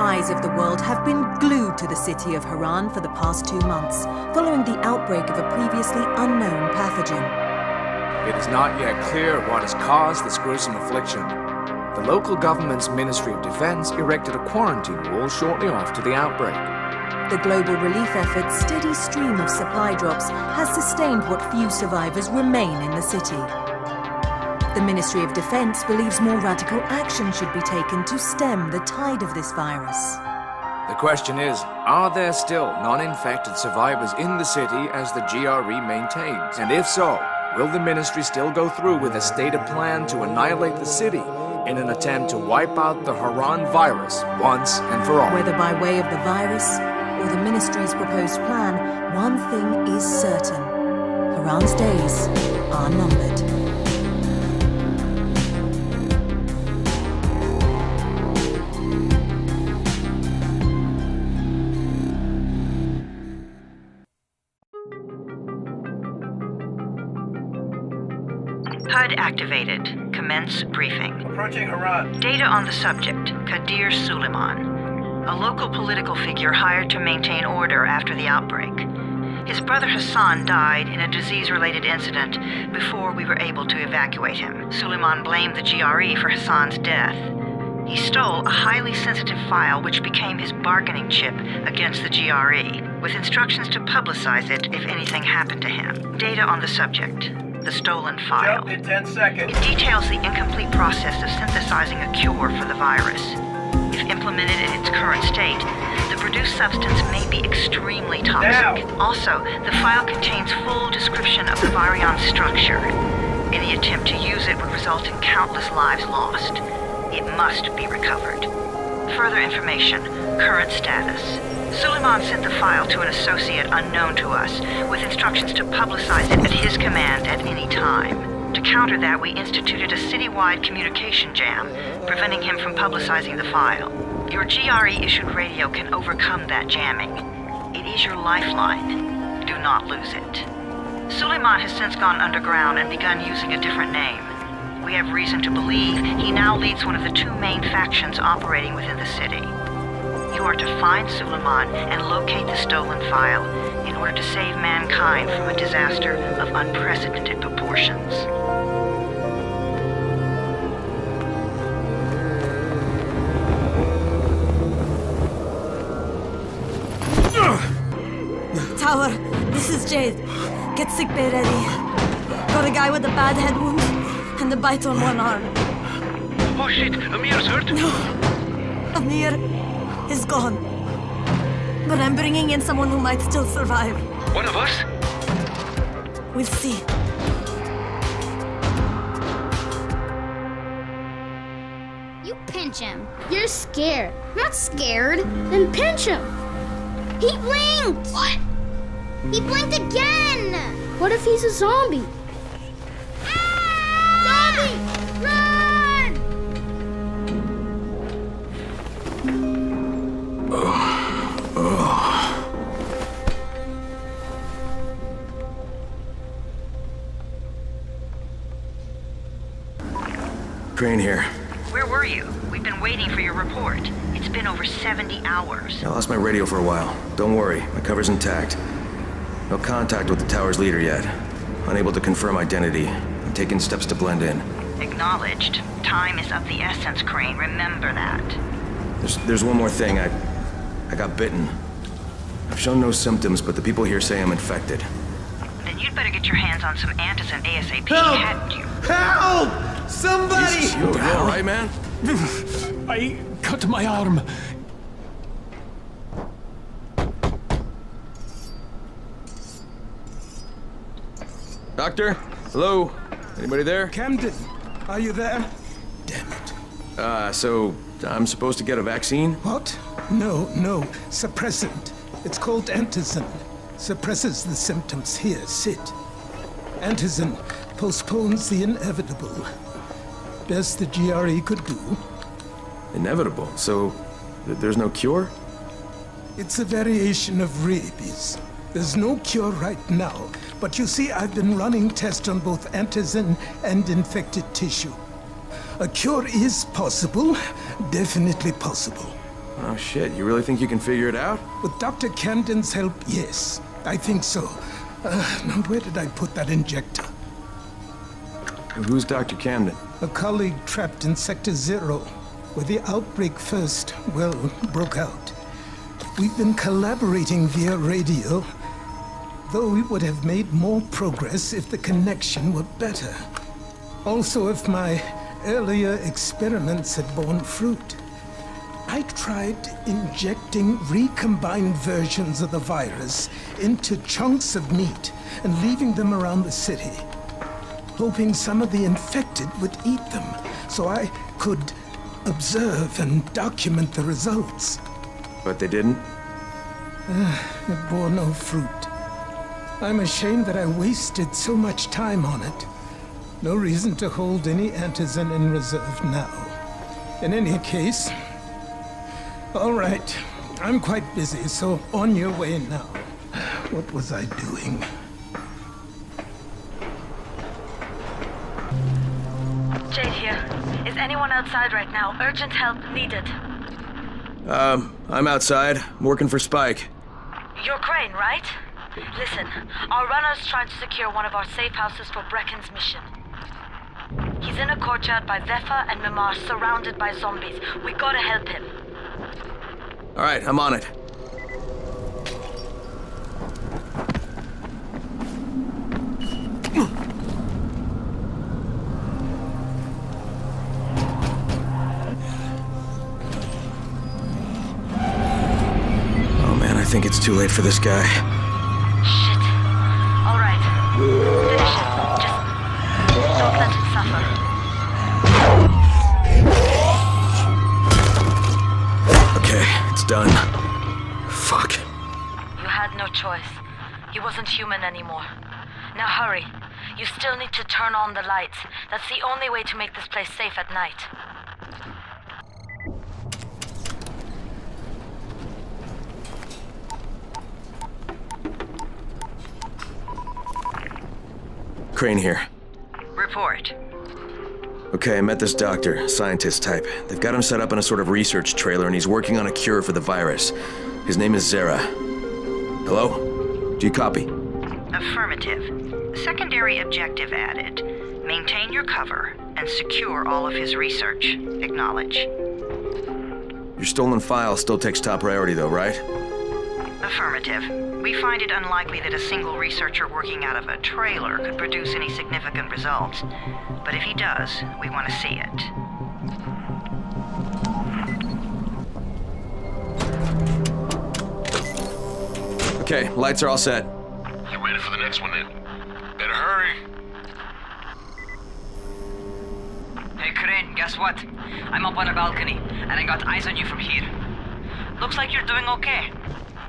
eyes of the world have been glued to the city of Haran for the past 2 months, following the outbreak of a previously unknown pathogen. It is not yet clear what has caused this gruesome affliction. The local government's Ministry of Defense erected a quarantine wall shortly after the outbreak. The global relief effort's steady stream of supply drops has sustained what few survivors remain in the city. The Ministry of Defense believes more radical action should be taken to stem the tide of this virus. The question is, are there still non-infected survivors in the city as the GRE maintains? And if so, will the ministry still go through with a stated plan to annihilate the city in an attempt to wipe out the Haran virus once and for all? Whether by way of the virus or the ministry's proposed plan, one thing is certain. Haran's days are numbered. HUD activated. Commence briefing. Approaching Haran. Data on the subject, Kadir Suleiman, a local political figure hired to maintain order after the outbreak. His brother Hassan died in a disease-related incident before we were able to evacuate him. Suleiman blamed the GRE for Hassan's death. He stole a highly sensitive file which became his bargaining chip against the GRE, with instructions to publicize it if anything happened to him. Data on the subject. The stolen file. Jump in 10 seconds. It details the incomplete process of synthesizing a cure for the virus. If implemented in its current state, the produced substance may be extremely toxic. Now. Also, the file contains full description of the virion structure. Any attempt to use it would result in countless lives lost. It must be recovered. Further information, current status. Suleiman sent the file to an associate unknown to us, with instructions to publicize it at his command at any time. To counter that, we instituted a citywide communication jam, preventing him from publicizing the file. Your GRE-issued radio can overcome that jamming. It is your lifeline. Do not lose it. Suleiman has since gone underground and begun using a different name. We have reason to believe he now leads one of the 2 main factions operating within the city. You are to find Suleiman and locate the stolen file in order to save mankind from a disaster of unprecedented proportions. Tower, this is Jade. Get sickbay ready. Got a guy with a bad head wound and a bite on one arm. Oh shit, Amir's hurt? No, Amir is gone. But I'm bringing in someone who might still survive. One of us? We'll see. You pinch him. You're scared. I'm not scared. Then pinch him. He blinked! What? He blinked again! What if he's a zombie? Ah! Zombie! Run! Crane here. Where were you? We've been waiting for your report. It's been over 70 hours. I lost my radio for a while. Don't worry, my cover's intact. No contact with the tower's leader yet. Unable to confirm identity. I'm taking steps to blend in. Acknowledged. Time is of the essence, Crane. Remember that. There's one more thing. I got bitten. I've shown no symptoms, but the people here say I'm infected. Then you'd better get your hands on some antizin ASAP, Help! hadn't you? Help! Somebody! Jesus, you all right, man? I cut my arm. Doctor? Hello? Anybody there? Camden, are you there? Damn it. So I'm supposed to get a vaccine? What? No. Suppressant. It's called antizin. Suppresses the symptoms. Here, sit. Antizin postpones the inevitable. Best the GRE could do. Inevitable? So there's no cure? It's a variation of rabies. There's no cure right now, but you see, I've been running tests on both antizin and infected tissue. A cure is possible, definitely possible. Oh shit, you really think you can figure it out? With Dr. Camden's help, yes. I think so. Now where did I put that injector? Who's Dr. Camden? A colleague trapped in Sector Zero, where the outbreak first, well, broke out. We've been collaborating via radio, though we would have made more progress if the connection were better. Also, if my earlier experiments had borne fruit. I tried injecting recombined versions of the virus into chunks of meat and leaving them around the city, hoping some of the infected would eat them so I could observe and document the results. But they didn't? It bore no fruit. I'm ashamed that I wasted so much time on it. No reason to hold any antizin in reserve now. In any case, all right. I'm quite busy, so on your way now. What was I doing? Jade here. Is anyone outside right now? Urgent help needed. I'm outside. I'm working for Spike. You're Crane, right? Listen, our runner's trying to secure one of our safe houses for Brecken's mission. He's in a courtyard by Vefa and Mimar, surrounded by zombies. We gotta help him. All right, I'm on it. Oh man, I think it's too late for this guy. Shit. All right. Finish it. Just don't let him suffer. Okay, it's done. Fuck. You had no choice. He wasn't human anymore. Now hurry. You still need to turn on the lights. That's the only way to make this place safe at night. Crane here. Report. Okay, I met this doctor, scientist type. They've got him set up in a sort of research trailer, and he's working on a cure for the virus. His name is Zera. Hello? Do you copy? Affirmative. Secondary objective added. Maintain your cover and secure all of his research. Acknowledge. Your stolen file still takes top priority though, right? Affirmative. We find it unlikely that a single researcher working out of a trailer could produce any significant results. But if he does, we want to see it. Okay, lights are all set. You ready for the next one then? Better hurry. Hey Crane, guess what? I'm up on a balcony, and I got eyes on you from here. Looks like you're doing okay.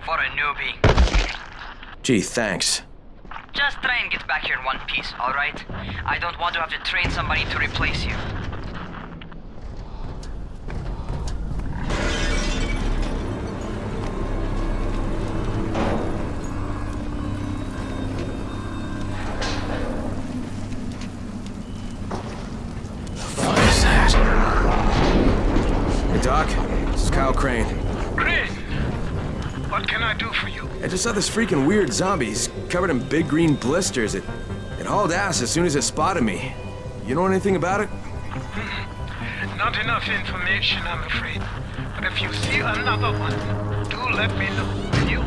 For a newbie. Gee, thanks. Just try and get back here in one piece, alright? I don't want to have to train somebody to replace you. What is that? Hey, Doc. This is Kyle Crane. Crane! What can I do for you? I just saw this freaking weird zombie. He's covered in big green blisters. It hauled ass as soon as it spotted me. You know anything about it? Not enough information, I'm afraid. But if you see another one, do let me know, will you?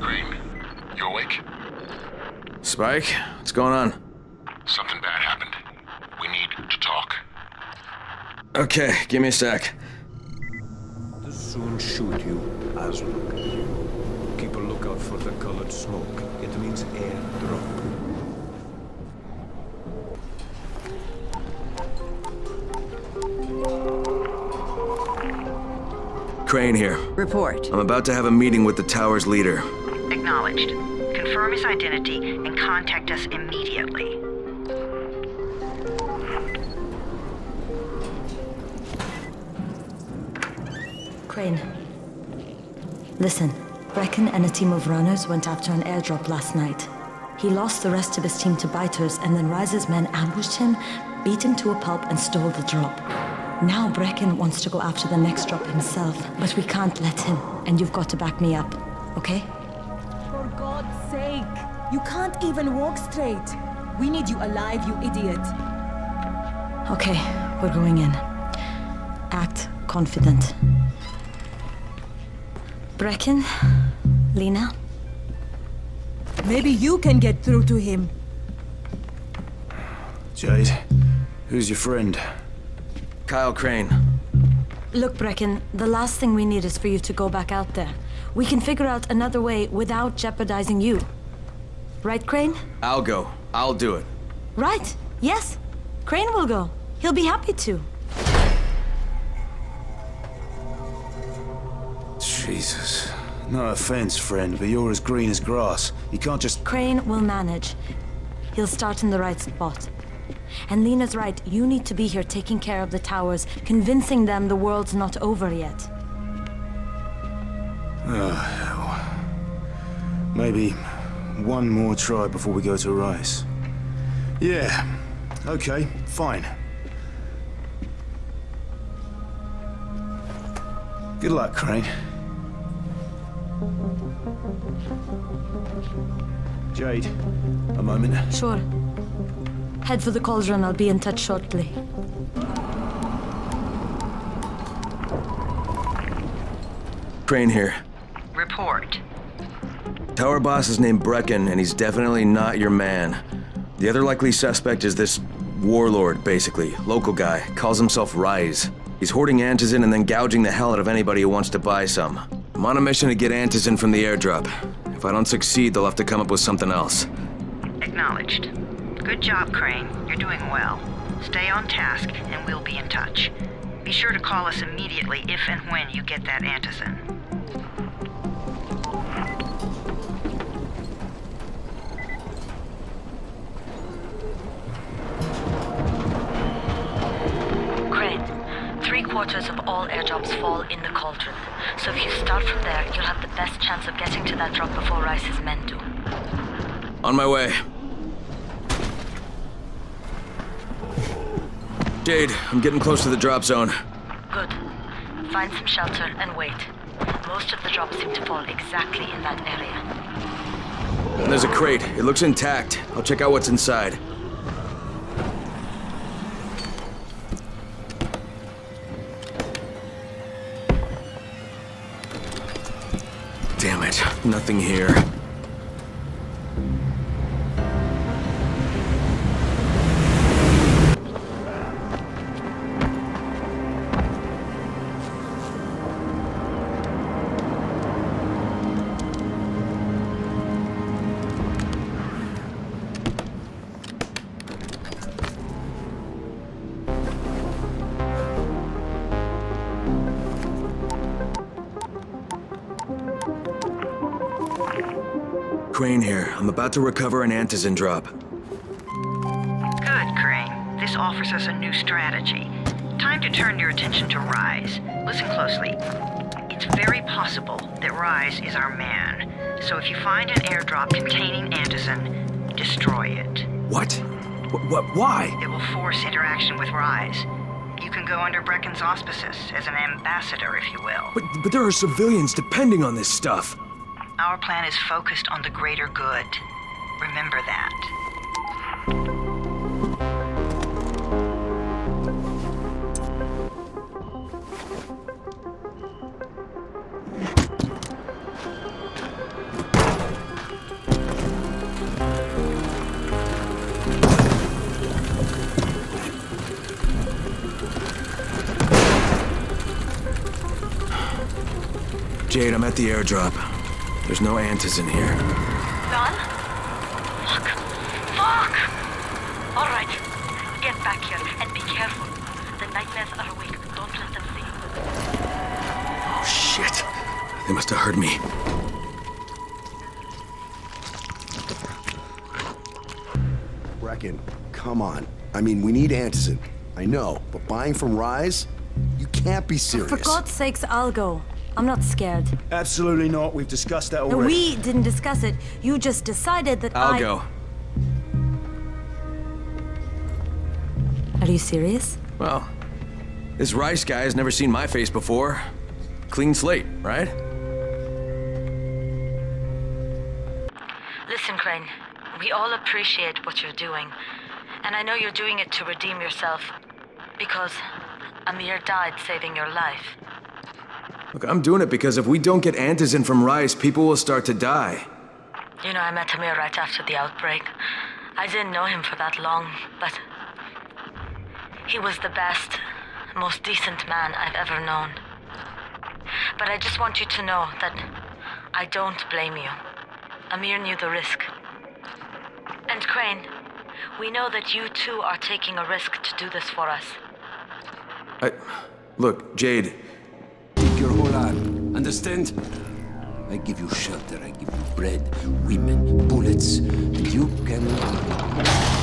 Crane, you awake? Spike, what's going on? Something bad happened. We need to talk. Okay, give me a sec. They'll soon shoot you, Aslan. Keep a lookout for the colored smoke. It means airdrop. Crane here. Report. I'm about to have a meeting with the tower's leader. Acknowledged. Confirm his identity and contact us immediately. Crane. Listen, Brecken and a team of runners went after an airdrop last night. He lost the rest of his team to biters, and then Rise's men ambushed him, beat him to a pulp, and stole the drop. Now Brecken wants to go after the next drop himself, but we can't let him, and you've got to back me up, okay? For God's sake! You can't even walk straight! We need you alive, you idiot! Okay, we're going in. Act confident. Brecken, Lena. Maybe you can get through to him. Jade, who's your friend? Kyle Crane. Look, Brecken, the last thing we need is for you to go back out there. We can figure out another way without jeopardizing you. Right, Crane? I'll go. I'll do it. Right. Yes. Crane will go. He'll be happy to. Jesus. No offense, friend, but you're as green as grass. You can't just... Crane will manage. He'll start in the right spot. And Lena's right, you need to be here taking care of the towers, convincing them the world's not over yet. Oh, hell. Maybe one more try before we go to Rise. Yeah, okay, fine. Good luck, Crane. Jade, a moment. Sure. Head for the cauldron, I'll be in touch shortly. Crane here. Report. Tower boss is named Brecken, and he's definitely not your man. The other likely suspect is this warlord, basically. Local guy. Calls himself Rise. He's hoarding antizin and then gouging the hell out of anybody who wants to buy some. I'm on a mission to get antizin from the airdrop. If I don't succeed, they'll have to come up with something else. Acknowledged. Good job, Crane. You're doing well. Stay on task, and we'll be in touch. Be sure to call us immediately if and when you get that antizin. Crane, 3/4 of all airdrops fall in the cauldron. So if you start from there, you'll have the best chance of getting to that drop before Rice's men do. On my way. Jade, I'm getting close to the drop zone. Good. Find some shelter and wait. Most of the drops seem to fall exactly in that area. And there's a crate. It looks intact. I'll check out what's inside. Damn it. Nothing here. Crane here. I'm about to recover an antizin drop. Good, Crane. This offers us a new strategy. Time to turn your attention to Rise. Listen closely. It's very possible that Rise is our man. So if you find an airdrop containing antizin, destroy it. What? Why? It will force interaction with Rise. You can go under Brecken's auspices as an ambassador, if you will. But there are civilians depending on this stuff. Our plan is focused on the greater good. Remember that. Jade, I'm at the airdrop. There's no antizin here. Done? Fuck! All right. Get back here and be careful. The nightmares are awake. Don't let them see you. Oh, shit. They must have heard me. Brecken, come on. I mean, we need antizin. I know, but buying from Rise? You can't be serious. For God's sakes, I'll go. I'm not scared. Absolutely not. We've discussed that already. We didn't discuss it. You just decided that I'll go. Are you serious? Well, this Rice guy has never seen my face before. Clean slate, right? Listen, Crane. We all appreciate what you're doing. And I know you're doing it to redeem yourself. Because Amir died saving your life. Look, I'm doing it because if we don't get Antizin from Rice, people will start to die. You know, I met Amir right after the outbreak. I didn't know him for that long, but he was the best, most decent man I've ever known. But I just want you to know that I don't blame you. Amir knew the risk. And Crane, we know that you too are taking a risk to do this for us. Look, Jade. Take your whole arm. Understand? I give you shelter, I give you bread, women, bullets, and you can...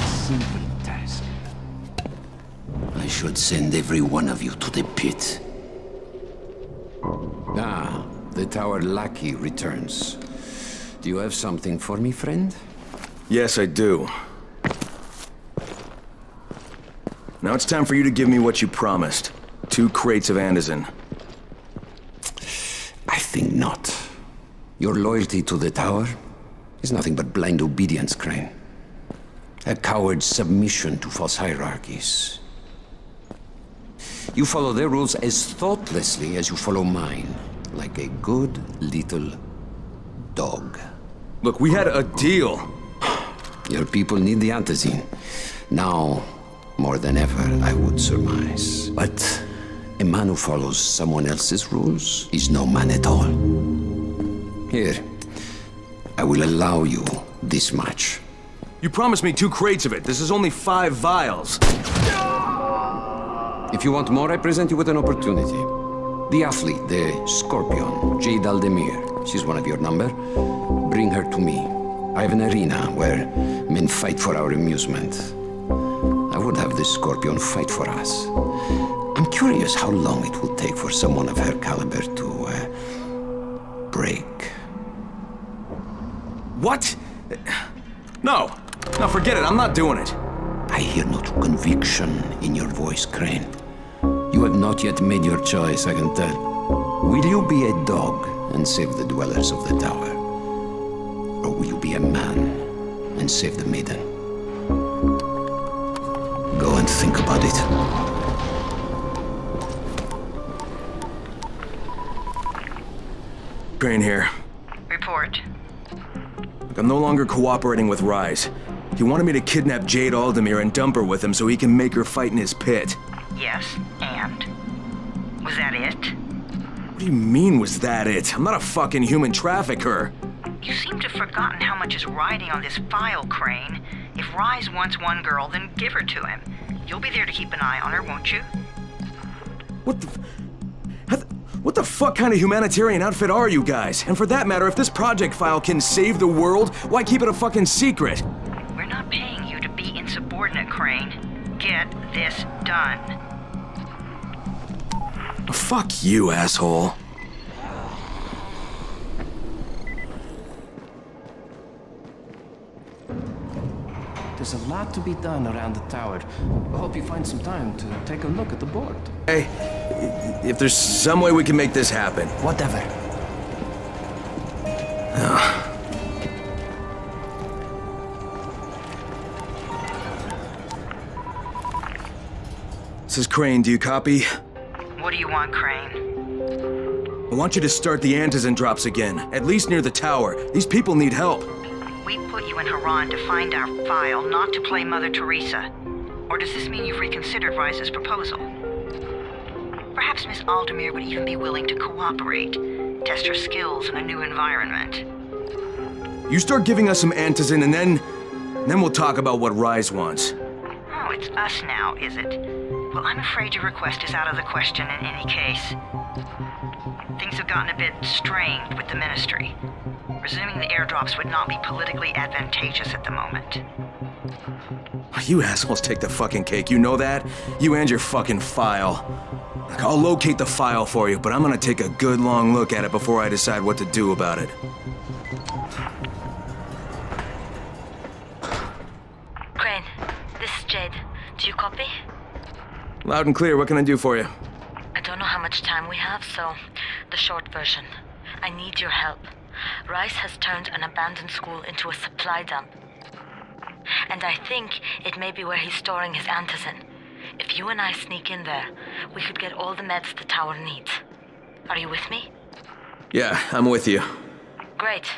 Simple task. I should send every one of you to the pit. Ah, the tower lackey returns. Do you have something for me, friend? Yes, I do. Now it's time for you to give me what you promised. 2 crates of Antizin. I think not. Your loyalty to the tower is nothing but blind obedience, Crane. A coward's submission to false hierarchies. You follow their rules as thoughtlessly as you follow mine, like a good little dog. Look, we had a deal. Your people need the Antizin. Now, more than ever, I would surmise. But a man who follows someone else's rules is no man at all. Here, I will allow you this much. You promised me 2 crates of it. This is only 5 vials. If you want more, I present you with an opportunity. The athlete, the Scorpion, Jade Aldemir. She's one of your number. Bring her to me. I have an arena where men fight for our amusement. I would have this Scorpion fight for us. I'm curious how long it will take for someone of her caliber to, break. What? No. No, forget it. I'm not doing it. I hear no true conviction in your voice, Crane. You have not yet made your choice, I can tell. Will you be a dog and save the dwellers of the tower? Or will you be a man and save the maiden? Go and think about it. Crane here. Report. Look, I'm no longer cooperating with Rise. He wanted me to kidnap Jade Aldemir and dump her with him so he can make her fight in his pit. Yes, and? Was that it? What do you mean, was that it? I'm not a fucking human trafficker. You seem to have forgotten how much is riding on this file, Crane. If Rise wants one girl, then give her to him. You'll be there to keep an eye on her, won't you? What the fuck kind of humanitarian outfit are you guys? And for that matter, if this project file can save the world, why keep it a fucking secret? We're not paying you to be insubordinate, Crane. Get this done. Fuck you, asshole. There's a lot to be done around the tower. I hope you find some time to take a look at the board. Hey, if there's some way we can make this happen. Whatever. This is Crane, do you copy? What do you want, Crane? I want you to start the Antizin drops again, at least near the tower. These people need help. We put you in Haran to find our file, not to play Mother Teresa. Or does this mean you've reconsidered Rise's proposal? Perhaps Miss Aldemir would even be willing to cooperate, test her skills in a new environment. You start giving us some Antizin and then we'll talk about what Rise wants. Oh, it's us now, is it? Well, I'm afraid your request is out of the question in any case. Things have gotten a bit strained with the Ministry. Resuming the airdrops would not be politically advantageous at the moment. You assholes take the fucking cake, you know that? You and your fucking file. I'll locate the file for you, but I'm gonna take a good long look at it before I decide what to do about it. Crane, this is Jade. Do you copy? Loud and clear, what can I do for you? I don't know how much time we have, so the short version. I need your help. Rice has turned an abandoned school into a supply dump. And I think it may be where he's storing his antizin. If you and I sneak in there, we could get all the meds the tower needs. Are you with me? Yeah, I'm with you. Great.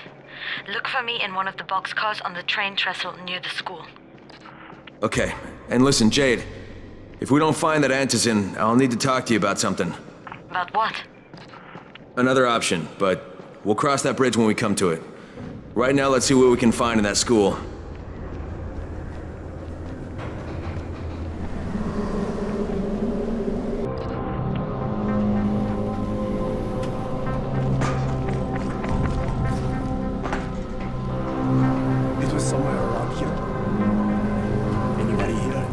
Look for me in one of the boxcars on the train trestle near the school. Okay, and listen, Jade. If we don't find that antizin, I'll need to talk to you about something. About what? Another option, but we'll cross that bridge when we come to it. Right now, let's see what we can find in that school. It was somewhere around here. Anybody here?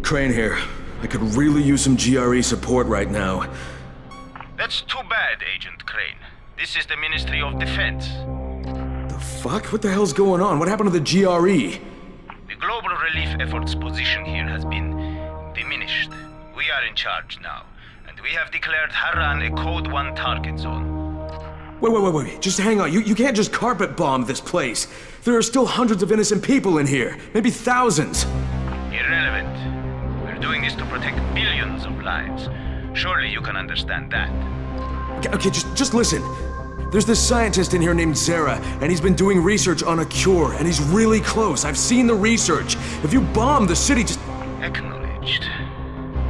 Crane here. I could really use some GRE support right now. That's too bad, Agent Crane. This is the Ministry of Defense. The fuck? What the hell's going on? What happened to the GRE? The global relief effort's position here has been diminished. We are in charge now, and we have declared Harran a Code 1 target zone. Wait. Just hang on. You can't just carpet bomb this place. There are still hundreds of innocent people in here. Maybe thousands. Irrelevant. We're doing this to protect billions of lives. Surely you can understand that. Okay, just listen. There's this scientist in here named Zara, and he's been doing research on a cure, and he's really close. I've seen the research. If you bomb the city, just... Acknowledged.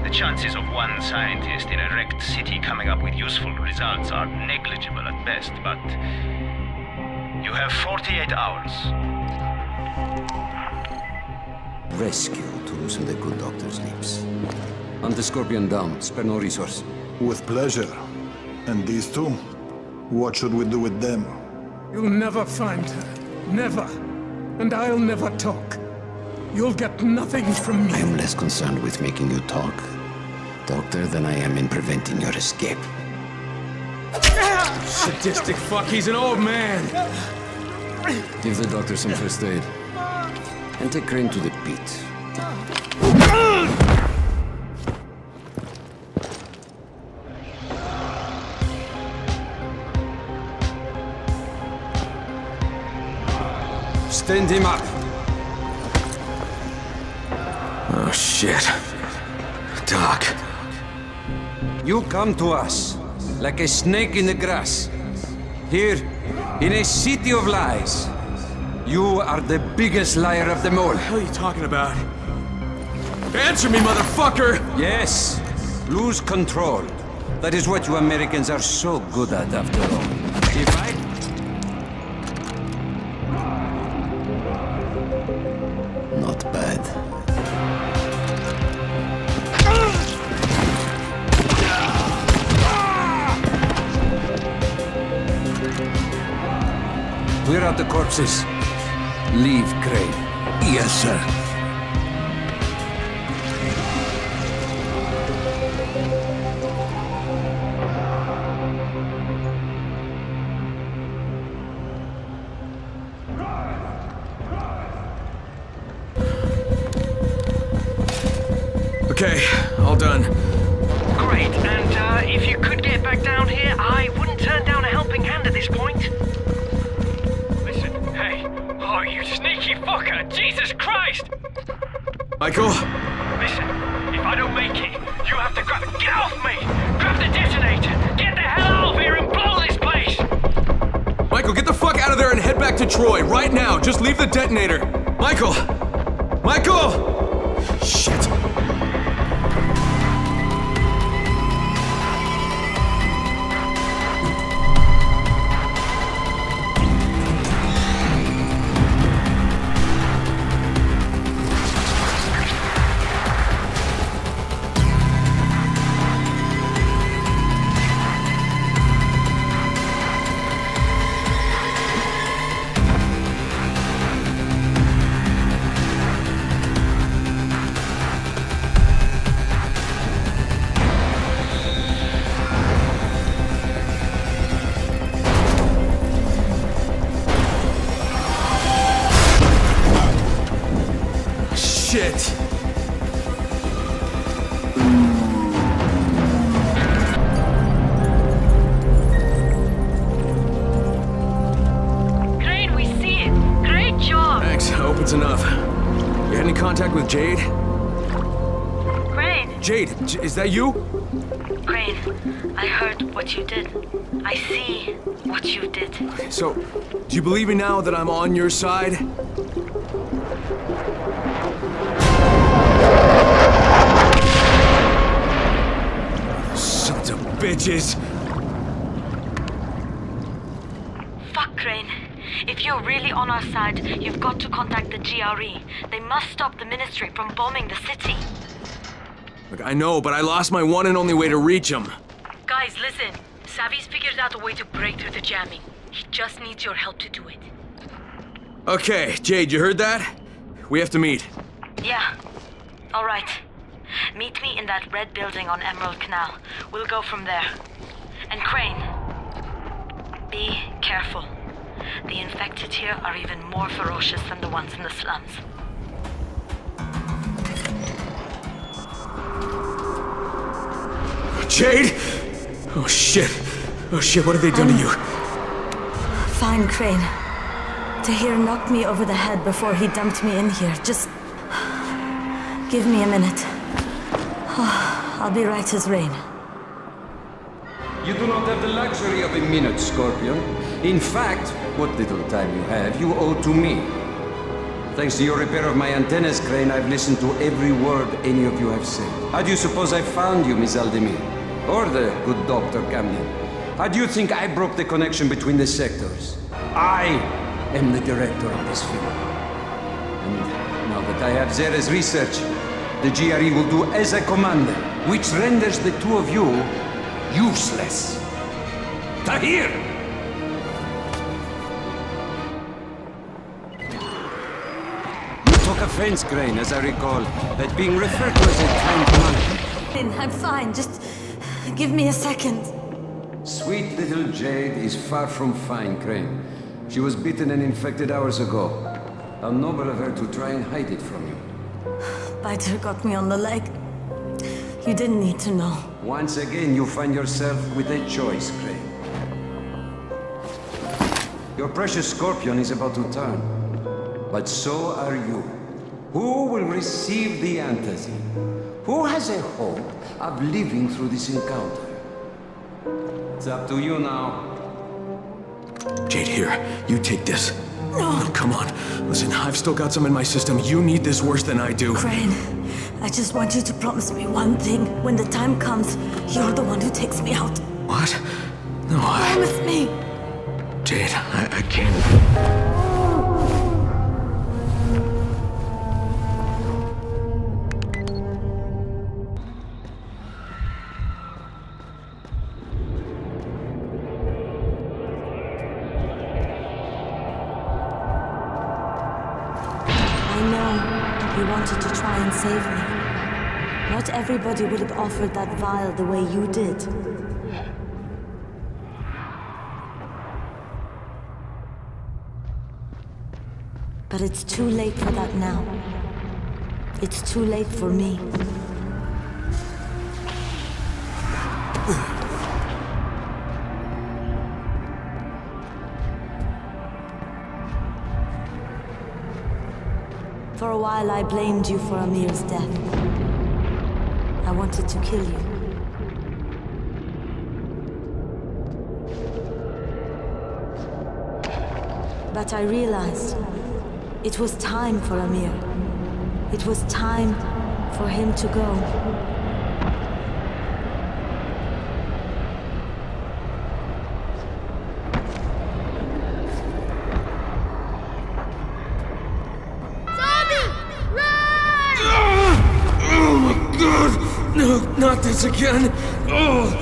The chances of one scientist in a wrecked city coming up with useful results are negligible at best, but... You have 48 hours. Rescue to loosen the good doctor's lips. Hunt the Scorpion down. Spare no resource. With pleasure. And these two? What should we do with them? You'll never find her. Never. And I'll never talk. You'll get nothing from me. I am less concerned with making you talk, Doctor, than I am in preventing your escape. Sadistic fuck, he's an old man! Give the doctor some first aid. And take Crane to the pit. Stand him up! Oh, shit. Doc. You come to us like a snake in the grass. Here, in a city of lies. You are the biggest liar of them all. What the hell are you talking about? Answer me, motherfucker! Yes. Lose control. That is what you Americans are so good at, after all. If I... Not bad. Clear out the corpses. Leave, Crane. Yes, sir. Okay, all done. Great, and if you could get back down here, I wouldn't turn down a helping hand at this point. Listen, hey. Oh, you sneaky fucker! Jesus Christ! Michael? Listen, if I don't make it, you have to grab... Get off me! Grab the detonator! Get the hell out of here and blow this place! Michael, get the fuck out of there and head back to Troy, right now! Just leave the detonator! Michael! Michael! Shit. Shit! Crane, we see it. Great job. Thanks, I hope it's enough. You had any contact with Jade? Crane. Jade, is that you? Crane, I heard what you did. I see what you did. So, do you believe me now that I'm on your side? Sons of bitches! Fuck, Crane. If you're really on our side, you've got to contact the GRE. They must stop the Ministry from bombing the city. Look, I know, but I lost my one and only way to reach him. Guys, listen. Savvy's figured out a way to break through the jamming. He just needs your help to do it. Okay, Jade, you heard that? We have to meet. Yeah. All right. Meet me in that red building on Emerald Canal. We'll go from there. And Crane, be careful. The infected here are even more ferocious than the ones in the slums. Jade! Oh shit. Oh shit, what have they done to you? Fine, Crane. Tahir knocked me over the head before he dumped me in here. Just give me a minute. Oh, I'll be right as rain. You do not have the luxury of a minute, Scorpion. In fact, what little time you have, you owe to me. Thanks to your repair of my antennas, Crane, I've listened to every word any of you have said. How do you suppose I found you, Miss Aldemir? Or the good Dr. Camden? How do you think I broke the connection between the sectors? I am the director of this film. And now that I have Zera's research, the GRE will do as I command them, which renders the two of you useless. Tahir! You took offense, Crane, as I recall, at being referred to as a kind man. I'm fine, just give me a second. Sweet little Jade is far from fine, Crane. She was bitten and infected hours ago. How noble of her to try and hide it from you. Biter got me on the leg. You didn't need to know. Once again, you find yourself with a choice, Crane. Your precious Scorpion is about to turn. But so are you. Who will receive the antazine? Who has a hope of living through this encounter? It's up to you now. Jade, here. You take this. No, come on. Listen, I've still got some in my system. You need this worse than I do. Crane, I just want you to promise me one thing. When the time comes, you're the one who takes me out. What? No, Promise me. Jade, I can't. You wanted to try and save me. Not everybody would have offered that vial the way you did. But it's too late for that now. It's too late for me. For a while I blamed you for Amir's death. I wanted to kill you. But I realized it was time for Amir. It was time for him to go. No, not this again! Oh.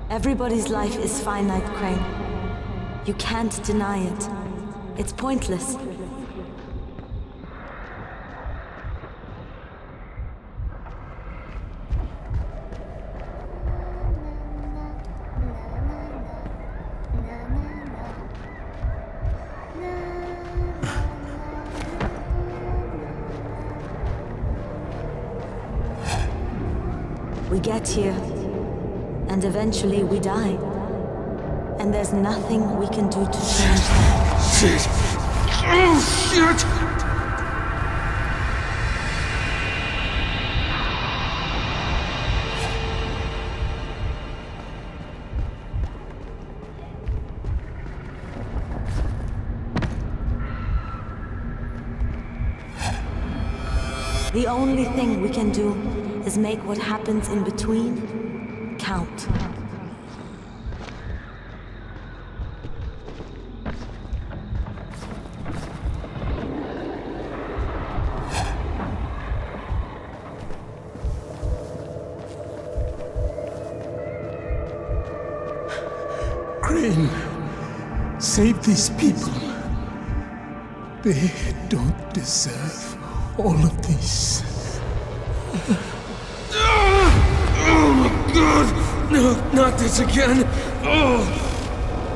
Everybody's life is finite, Crane. You can't deny it. It's pointless. We get here, and eventually we die. And there's nothing we can do to change that. Shit! Oh, shit! The only thing we can do is make what happens in between count. Crane, save these people. They don't deserve all of this. Oh my god! No, not this again! Oh.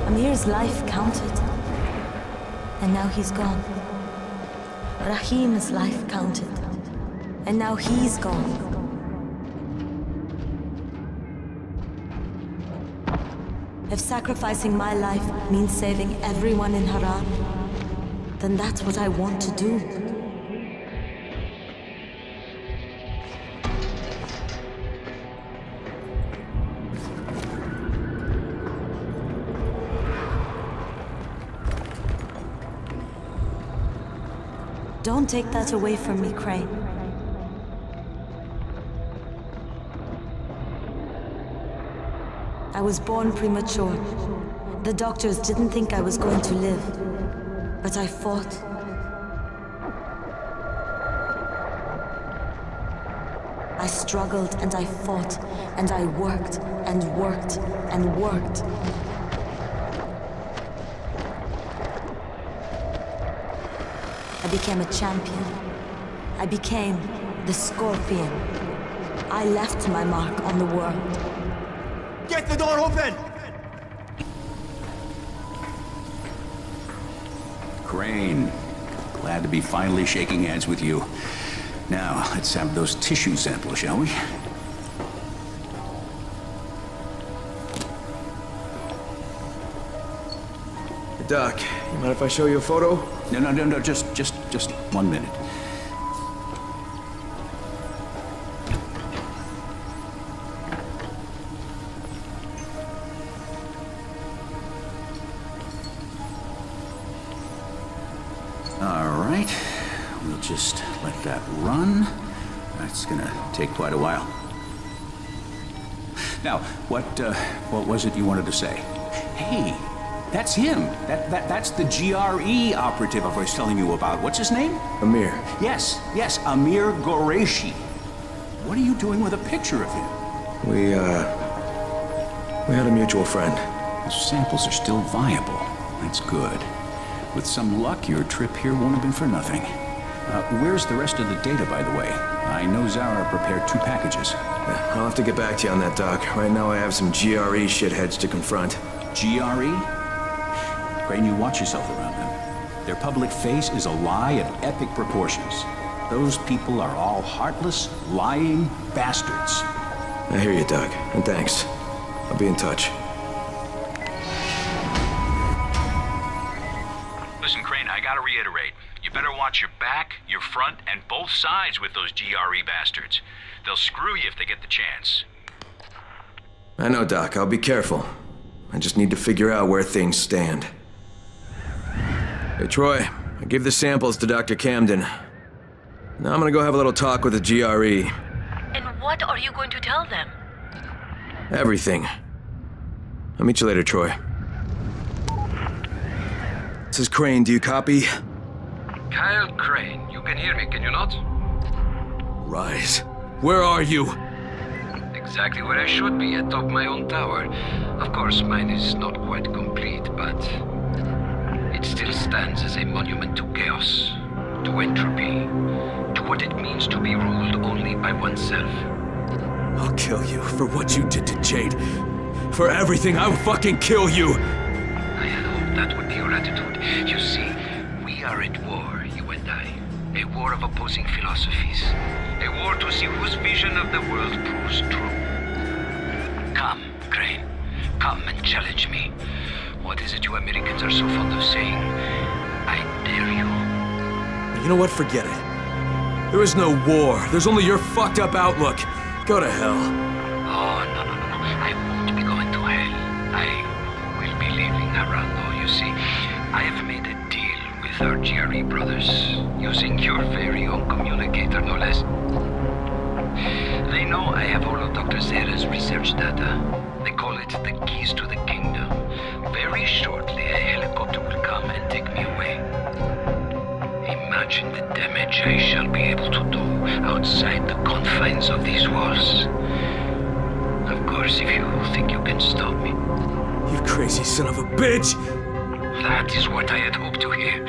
Amir's life counted. And now he's gone. Rahim's life counted. And now he's gone. If sacrificing my life means saving everyone in Haran, then that's what I want to do. Don't take that away from me, Crane. I was born premature. The doctors didn't think I was going to live, but I fought. I struggled and I fought, and I worked and worked and worked. I became a champion. I became the Scorpion. I left my mark on the world. Get the door open! Crane, glad to be finally shaking hands with you. Now, let's have those tissue samples, shall we? Doc, you mind if I show you a photo? No, just 1 minute. All right, we'll just let that run. That's gonna take quite a while. Now, what was it you wanted to say? Hey, that's him. That's the GRE operative I was telling you about. What's his name? Amir. Yes, Amir Qureshi. What are you doing with a picture of him? We had a mutual friend. The samples are still viable. That's good. With some luck, your trip here won't have been for nothing. Where's the rest of the data, by the way? I know Zara prepared 2 packages. I'll have to get back to you on that, Doc. Right now I have some GRE shitheads to confront. GRE? Crane, you watch yourself around them. Their public face is a lie of epic proportions. Those people are all heartless, lying bastards. I hear you, Doc, and thanks. I'll be in touch. Listen, Crane, I gotta reiterate. You better watch your back, your front, and both sides with those GRE bastards. They'll screw you if they get the chance. I know, Doc. I'll be careful. I just need to figure out where things stand. Hey, Troy. I gave the samples to Dr. Camden. Now I'm gonna go have a little talk with the GRE. And what are you going to tell them? Everything. I'll meet you later, Troy. This is Crane. Do you copy? Kyle Crane, you can hear me, can you not? Rise. Where are you? Exactly where I should be, atop my own tower. Of course, mine is not quite complete, but it still stands as a monument to chaos, to entropy, to what it means to be ruled only by oneself. I'll kill you for what you did to Jade. For everything, I will fucking kill you! I had hoped that would be your attitude. You see, we are at war, you and I. A war of opposing philosophies. A war to see whose vision of the world proves true. Come, Crane. Come and challenge me. What is it you Americans are so fond of saying? I dare you. You know what? Forget it. There is no war. There's only your fucked up outlook. Go to hell. Oh, no. I won't be going to hell. I will be leaving Arando, you see. I have made a deal with our GRE brothers, using your very own communicator, no less. They know I have all of Dr. Zera's research data. They call it the keys to the kingdom. Very shortly, a helicopter will come and take me away. Imagine the damage I shall be able to do outside the confines of these walls. Of course, if you think you can stop me. You crazy son of a bitch! That is what I had hoped to hear.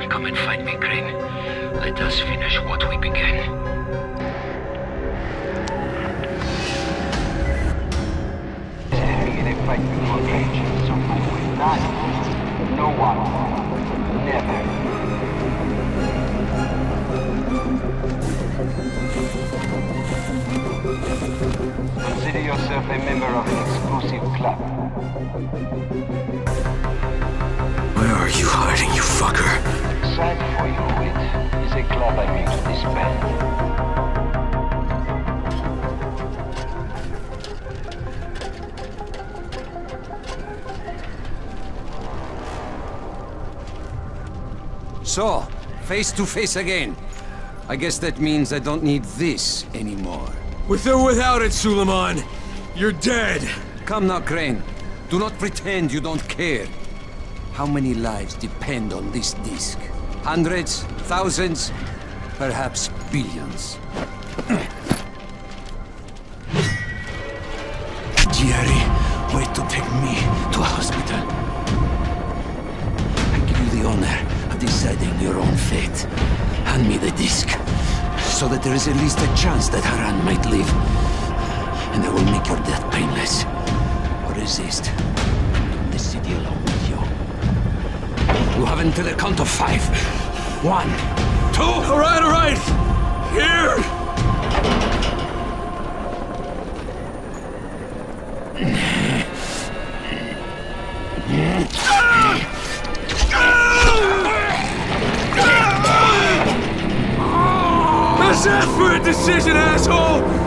Come and find me, Crane. Let us finish what we began. Fight before vengeance, so I will not. No one. Never. Consider yourself a member of an exclusive club. Where are you hiding, you fucker? Sad for you, it is a club I mean to disband. So, face to face again. I guess that means I don't need this anymore. With or without it, Suleiman, you're dead. Come now, Crane. Do not pretend you don't care. How many lives depend on this disc? Hundreds? Thousands? Perhaps billions. Jerry, wait to take me to a hospital. I give you the honor of deciding your own fate. Hand me the disc, so that there is at least a chance that Haran might live. And I will make your death painless. Or resist. Leave the city alone with you. You have until the count of 5. 1, 2... All right! Here! Let's ask for a decision, asshole!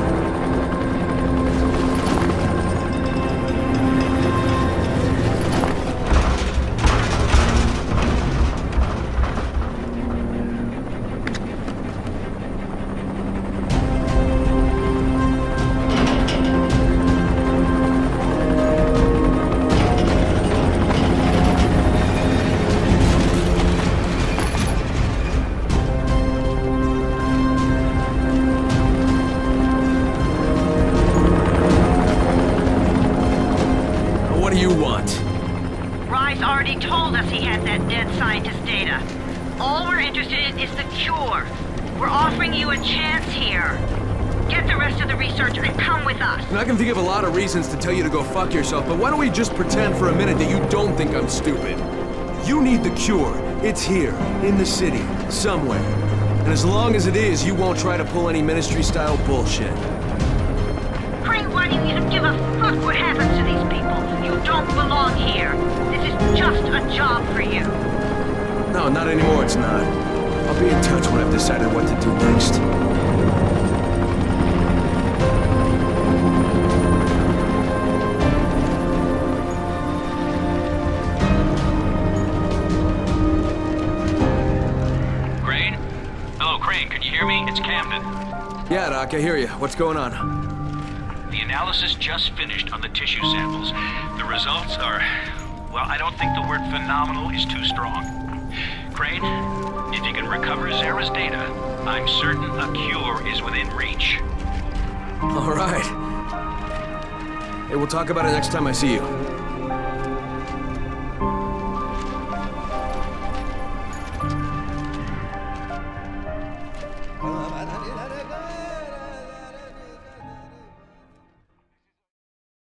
I can think of a lot of reasons to tell you to go fuck yourself, but why don't we just pretend for a minute that you don't think I'm stupid? You need the cure. It's here, in the city, somewhere. And as long as it is, you won't try to pull any ministry-style bullshit. Crane, why do you even give a fuck what happens to these people? You don't belong here. This is just a job for you. No, not anymore, it's not. I'll be in touch when I've decided what to do next. It's Camden. Yeah, Doc, I hear you. What's going on? The analysis just finished on the tissue samples. The results are... well, I don't think the word phenomenal is too strong. Crane, if you can recover Zera's data, I'm certain a cure is within reach. All right. Hey, we'll talk about it next time I see you.